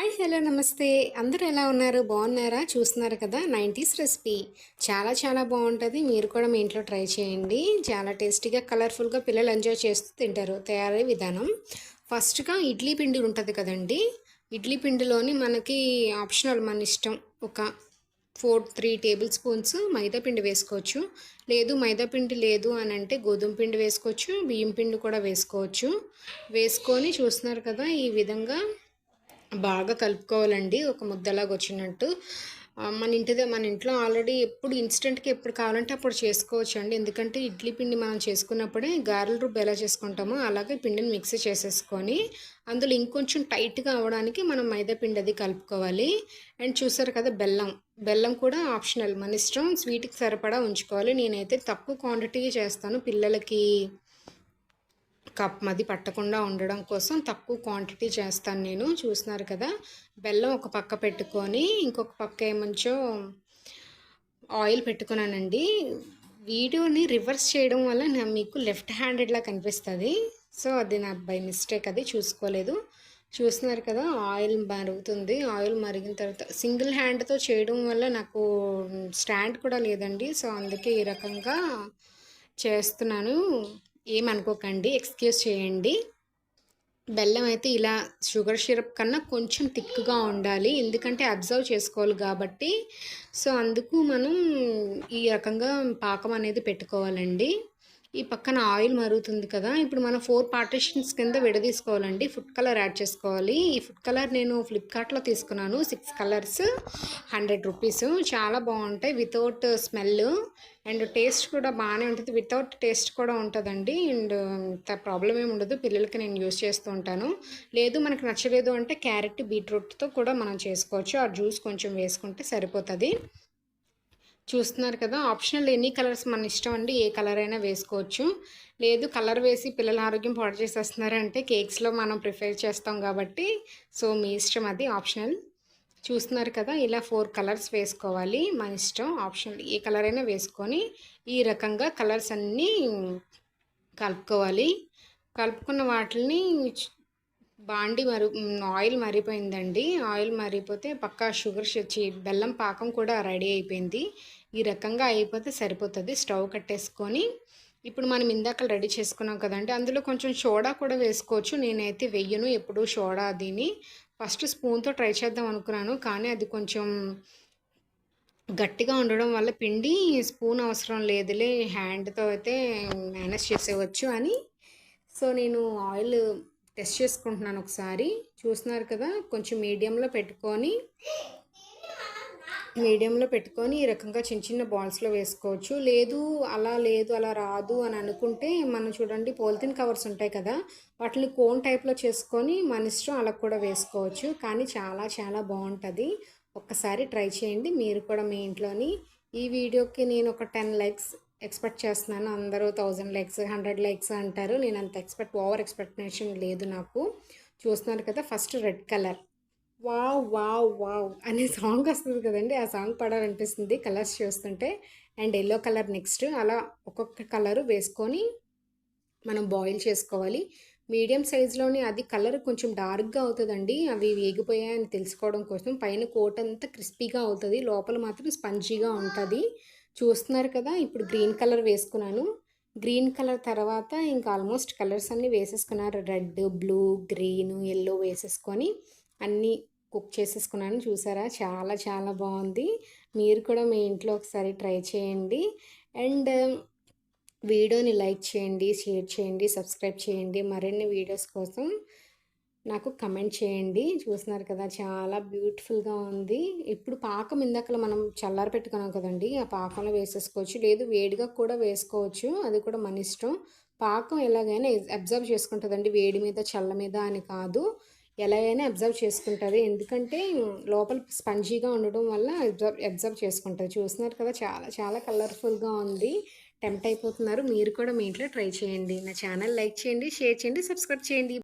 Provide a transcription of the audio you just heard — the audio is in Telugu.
హాయ్ హలో నమస్తే. అందరూ ఎలా ఉన్నారు? బాగున్నారా? చూస్తున్నారు కదా 90s రెసిపీ. చాలా చాలా బాగుంటుంది. మీరు కూడా మీ ఇంట్లో ట్రై చేయండి. చాలా టేస్టీగా కలర్ఫుల్గా పిల్లలు ఎంజాయ్ చేస్తూ తింటారు. తయారీ విధానం ఫస్ట్గా ఇడ్లీ పిండి ఉంటుంది కదండి. ఇడ్లీ పిండిలోని మనకి ఆప్షనల్ మన ఇష్టం. ఒక 3 టేబుల్ స్పూన్స్ మైదా పిండి వేసుకోవచ్చు. లేదు మైదా పిండి లేదు అని అంటే గోధుమ పిండి వేసుకోవచ్చు, బియ్యం పిండి కూడా వేసుకోవచ్చు. వేసుకొని చూస్తున్నారు కదా ఈ విధంగా బాగా కలుపుకోవాలండి. ఒక ముద్దలాగా వచ్చినట్టు. మన ఇంట్లో ఆల్రెడీ ఎప్పుడు ఇన్స్టెంట్‌గా ఎప్పుడు కావాలంటే అప్పుడు చేసుకోవచ్చండి. ఎందుకంటే ఇడ్లీ పిండి మనం చేసుకున్నప్పుడే గారెల రుబ్బు ఎలా చేసుకుంటామో అలాగే పిండిని మిక్సీ చేసేసుకొని అందులో ఇంకొంచెం టైట్‌గా అవ్వడానికి మనం మైదా పిండి అది కలుపుకోవాలి. అండ్ చూసారు కదా బెల్లం. బెల్లం కూడా ఆప్షనల్ మన ఇష్టం. స్వీట్‌కి సరిపడా ఉంచుకోవాలి. నేనైతే తక్కువ క్వాంటిటీ చేస్తాను. పిల్లలకి అది పట్టకుండా ఉండడం కోసం తక్కువ క్వాంటిటీ చేస్తాను నేను. చూస్తున్నారు కదా బెల్లం ఒక పక్క పెట్టుకొని ఇంకొక పక్క ఏమంచో ఆయిల్ పెట్టుకున్నానండి. వీడియోని రివర్స్ చేయడం వల్ల మీకు లెఫ్ట్ హ్యాండెడ్లా కనిపిస్తుంది. సో అది నా బై మిస్టేక్, అది చూసుకోలేదు. చూస్తున్నారు కదా ఆయిల్ మరుగుతుంది. ఆయిల్ మరిగిన తర్వాత సింగిల్ హ్యాండ్తో చేయడం వల్ల నాకు స్టాండ్ కూడా లేదండి. సో అందుకే ఈ రకంగా చేస్తున్నాను. ఏమనుకోకండి, ఎక్స్క్యూజ్ చేయండి. బెల్లం అయితే ఇలా షుగర్ సిరప్ కన్నా కొంచెం థిక్గా ఉండాలి, ఎందుకంటే అబ్జర్వ్ చేసుకోవాలి కాబట్టి. సో అందుకు మనం ఈ రకంగా పాకం అనేది పెట్టుకోవాలండి. ఈ పక్కన ఆయిల్ మరుగుతుంది కదా, ఇప్పుడు మనం 4 పార్టిషన్స్ కింద విడదీసుకోవాలండి. ఫుడ్ కలర్ యాడ్ చేసుకోవాలి. ఈ ఫుడ్ కలర్ నేను ఫ్లిప్కార్ట్లో తీసుకున్నాను. 6 కలర్స్ 100 రూపీస్. చాలా బాగుంటాయి వితౌట్ స్మెల్. అండ్ టేస్ట్ కూడా బాగానే ఉంటుంది. వితౌట్ టేస్ట్ కూడా ఉంటుందండి. అండ్ ప్రాబ్లం ఏమి ఉండదు. పిల్లలకి నేను యూస్ చేస్తూ ఉంటాను. లేదు మనకు నచ్చలేదు అంటే క్యారెట్ బీట్రూట్తో కూడా మనం చేసుకోవచ్చు. ఆ జ్యూస్ కొంచెం వేసుకుంటే సరిపోతుంది. చూస్తున్నారు కదా ఆప్షనల్, ఎనీ కలర్స్ మన ఇష్టం అండి. ఏ కలర్ అయినా వేసుకోవచ్చు. లేదు కలర్ వేసి పిల్లల ఆరోగ్యం పాడు చేసేస్తున్నారంటే కేక్స్లో మనం ప్రిఫర్ చేస్తాం కాబట్టి సో మీ ఇష్టం, అది ఆప్షనల్. చూస్తున్నారు కదా ఇలా 4 కలర్స్ వేసుకోవాలి. మన ఇష్టం, ఆప్షనల్. ఏ కలర్ అయినా వేసుకొని ఈ రకంగా కలర్స్ అన్నీ కలుపుకోవాలి. కలుపుకున్న వాటిని బాండి ఆయిల్ మరిగిపోయిందండి. ఆయిల్ మరిగిపోతే పక్కా బెల్లం పాకం కూడా రెడీ అయిపోయింది. ఈ రకంగా అయిపోతే సరిపోతుంది. స్టవ్ కట్టేసుకొని ఇప్పుడు మనం ఇందాక రెడీ చేసుకున్నాం కదండి, అందులో కొంచెం సోడా కూడా వేసుకోవచ్చు. నేనైతే వెయ్యను ఎప్పుడు సోడా. దీన్ని ఫస్ట్ స్పూన్తో ట్రై చేద్దాం అనుకున్నాను, కానీ అది కొంచెం గట్టిగా ఉండడం వల్ల పిండి స్పూన్ అవసరం లేదులే, హ్యాండ్తో అయితే మేనేజ్ చేసేవచ్చు అని సో నేను ఆయిల్ టెస్ట్ చేసుకుంటున్నాను ఒకసారి. చూస్తున్నారు కదా కొంచెం మీడియంలో పెట్టుకొని ఈ రకంగా చిన్న చిన్న బాల్స్లో వేసుకోవచ్చు. లేదు అలా రాదు అని అనుకుంటే మనం చూడండి పోలిథిన్ కవర్స్ ఉంటాయి కదా, వాటిని కోన్ టైప్లో చేసుకొని మన ఇష్టం అలా కూడా వేసుకోవచ్చు. కానీ చాలా చాలా బాగుంటుంది. ఒక్కసారి ట్రై చేయండి మీరు కూడా మీ ఇంట్లోని. ఈ వీడియోకి నేను ఒక 10 లైక్స్ ఎక్స్పెక్ట్ చేస్తున్నాను. అందరూ 1000 లైక్స్ 100 లైక్స్ అంటారు. నేను అంత ఓవర్ ఎక్స్పెక్టేషన్ లేదు నాకు. చూస్తున్నారు కదా first red colour, wow wow wow అనే సాంగ్ వస్తుంది కదండి, ఆ సాంగ్ పడాలనిపిస్తుంది కలర్స్ చూస్తుంటే. And yellow colour next. అలా ఒక్కొక్క కలరు వేసుకొని మనం బాయిల్ చేసుకోవాలి. మీడియం సైజులోని అది కలర్ కొంచెం డార్క్గా అవుతుందండి, అవి వేగిపోయాయని తెలుసుకోవడం కోసం. పైన కోట్ అంతా క్రిస్పీగా అవుతుంది, లోపల మాత్రం స్పంజీగా ఉంటుంది. చూస్తున్నారు కదా ఇప్పుడు గ్రీన్ కలర్ వేసుకున్నాను. గ్రీన్ కలర్ తర్వాత ఇంకా ఆల్మోస్ట్ కలర్స్ అన్నీ వేసేసుకున్నారు. రెడ్, బ్లూ, గ్రీన్, ఎల్లో వేసేసుకొని అన్నీ కుక్ చేసేసుకున్నాను. చూసారా చాలా చాలా బాగుంది. మీరు కూడా మీ ఇంట్లో ఒకసారి ట్రై చేయండి. అండ్ వీడియోని లైక్ చేయండి, షేర్ చేయండి, సబ్స్క్రైబ్ చేయండి. మరిన్ని వీడియోస్ కోసం నాకు కమెంట్ చేయండి. చూస్తున్నారు కదా చాలా బ్యూటిఫుల్గా ఉంది. ఇప్పుడు పాకం ఇందాక మనం చల్లారి పెట్టుకున్నాం కదండి, ఆ పాకంలో వేసేసుకోవచ్చు. లేదు వేడిగా కూడా వేసుకోవచ్చు, అది కూడా మన ఇష్టం. పాకం ఎలాగైనా అబ్జర్వ్ చేసుకుంటుందండి, వేడి మీద చల్ల మీద అని కాదు, ఎలాగైనా అబ్జర్వ్ చేసుకుంటుంది. ఎందుకంటే లోపల స్పంజీగా ఉండడం వల్ల అబ్జర్వ్ చేసుకుంటుంది. చూస్తున్నారు కదా చాలా చాలా కలర్ఫుల్గా ఉంది. టెంప్ట్ అయిపోతున్నారు. మీరు కూడా మీ ఇంట్లో ట్రై చేయండి. నా ఛానల్ లైక్ చేయండి, షేర్ చేయండి, సబ్స్క్రైబ్ చేయండి.